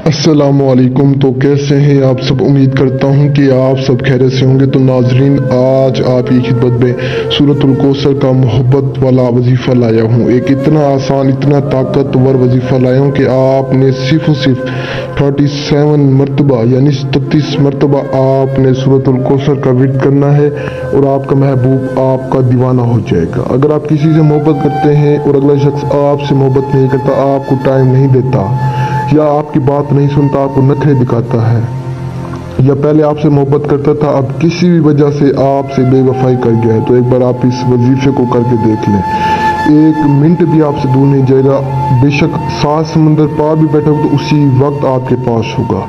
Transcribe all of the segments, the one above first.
अस्सलामुअलैकुम। तो कैसे हैं आप सब? उम्मीद करता हूं कि आप सब खैरियत से होंगे। तो नाजरीन, आज आप की खिदमत में सूरतुल कौसर का मोहब्बत वाला वजीफ़ा लाया हूं। एक इतना आसान, इतना ताकतवर वजीफ़ा लाया हूं कि आपने सिर्फ 37 मरतबा यानी 37 मरतबा आपने सूरतुल कौसर का विर्द करना है और आपका महबूब आपका दीवाना हो जाएगा। अगर आप किसी से मोहब्बत करते हैं और अगला शख्स आपसे मोहब्बत नहीं करता, आपको टाइम नहीं देता या आपकी बात नहीं सुनता, आपको नखरे दिखाता है, या पहले आपसे मोहब्बत करता था अब किसी भी वजह से आपसे बेवफाई कर गया है, तो एक बार आप इस वजीफे को करके देख लें। एक मिनट भी आपसे दूर नहीं जाएगा। बेशक 7 समंदर पार भी बैठा हो तो उसी वक्त आपके पास होगा।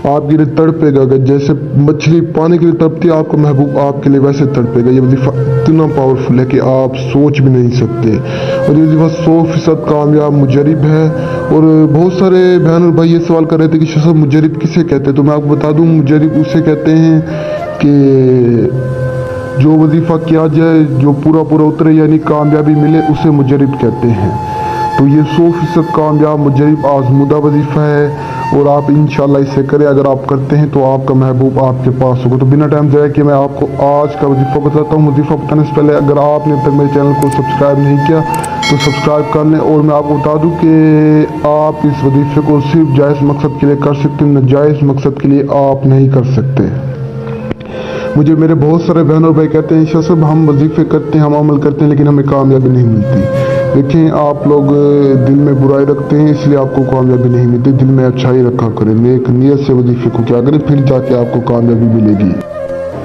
आपके लिए तड़पेगा। अगर जैसे मछली पानी के लिए तड़पती है, आपका महबूब आपके लिए वैसे तड़पेगा। ये वजीफा इतना पावरफुल है कि आप सोच भी नहीं सकते। और ये वजीफा 100% कामयाब मुजरिब है। और बहुत सारे बहन और भाई ये सवाल कर रहे थे कि शख्स मुजरिब किसे कहते हैं। तो मैं आपको बता दूं, मुजरिब उसे कहते हैं कि जो वजीफा किया जाए, जो पूरा उतरे यानी कामयाबी मिले, उसे मुजरिब कहते हैं। तो ये 100% कामयाब मुजरिब आजमुदा वजीफा है और आप इंशाल्लाह इसे करें। अगर आप करते हैं तो आपका महबूब आपके पास होगा। तो बिना टाइम जाए कि मैं आपको आज का वजीफा बताता हूँ। वजीफा बताने से पहले अगर आपने अब तक मेरे चैनल को सब्सक्राइब नहीं किया तो सब्सक्राइब कर लें। और मैं आपको बता दूं कि आप इस वजीफे को सिर्फ जायज़ मकसद के लिए कर सकते हैं, नाजायज़ मकसद के लिए आप नहीं कर सकते। मुझे मेरे बहुत सारे बहन और भाई कहते हैं शाह साहब हम वजीफे करते हैं, हम अमल करते हैं, लेकिन हमें कामयाबी नहीं मिलती। देखें, आप लोग दिल में बुराई रखते हैं इसलिए आपको कामयाबी नहीं मिलती। दिल में अच्छाई रखा करें, नेक नियत से वजीफे को क्या करें, फिर जाके आपको कामयाबी मिलेगी।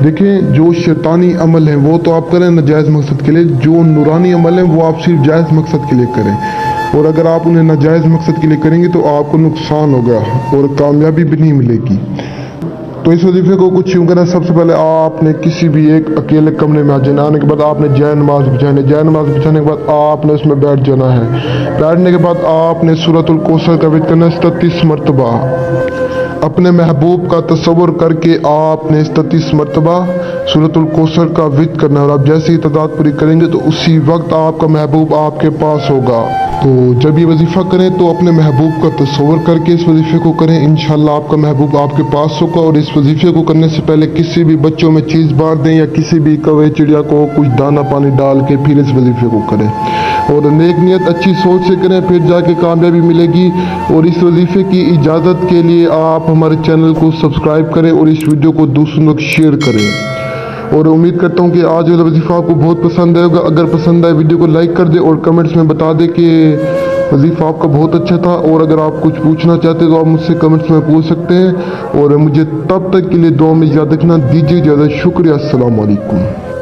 देखें, जो शैतानी अमल है वो तो आप करें नाजायज़ मकसद के लिए, जो नूरानी अमल है वो आप सिर्फ जायज़ मकसद के लिए करें। और अगर आप उन्हें नाजायज़ मकसद के लिए करेंगे तो आपको नुकसान होगा और कामयाबी भी नहीं मिलेगी। तो इस वजीफे को कुछ यूँ करना, सबसे पहले आपने किसी भी एक अकेले कमरे में आ जाना। आने के बाद आपने जय नमाज बिछाने, जय नमाज बिछाने के बाद आपने उसमें बैठ जाना है। बैठने के बाद आपने सूरतुल कौसर का विर्द करना 37 मरतबा। अपने महबूब का तस्वुर करके आपने 37 मरतबा सूरतुल कौसर का विर्द करना है। और आप जैसे ही तादाद पूरी करेंगे तो उसी वक्त आपका महबूब आपके पास होगा। तो जब ये वजीफा करें तो अपने महबूब का तस्वुर करके इस वजीफे को करें। इंशाल्लाह आपका महबूब आपके पास होगा। और इस वजीफे को करने से पहले किसी भी बच्चों में चीज़ बांट दें या किसी भी कौवे चिड़िया को कुछ दाना पानी डाल के फिर इस वजीफे को करें। और नेक नियत अच्छी सोच से करें, फिर जाके कामयाबी मिलेगी। और इस वजीफे की इजाज़त के लिए आप हमारे चैनल को सब्सक्राइब करें और इस वीडियो को दूसरों तक शेयर करें। और उम्मीद करता हूँ कि आज वाला वजीफा आपको बहुत पसंद आएगा। अगर पसंद आए वीडियो को लाइक कर दे और कमेंट्स में बता दे कि वजीफा आपका बहुत अच्छा था। और अगर आप कुछ पूछना चाहते तो आप मुझसे कमेंट्स में पूछ सकते हैं। और मुझे तब तक के लिए दुआ में याद रखना। दीजिए इजाज़त। शुक्रिया। अस्सलाम वालेकुम।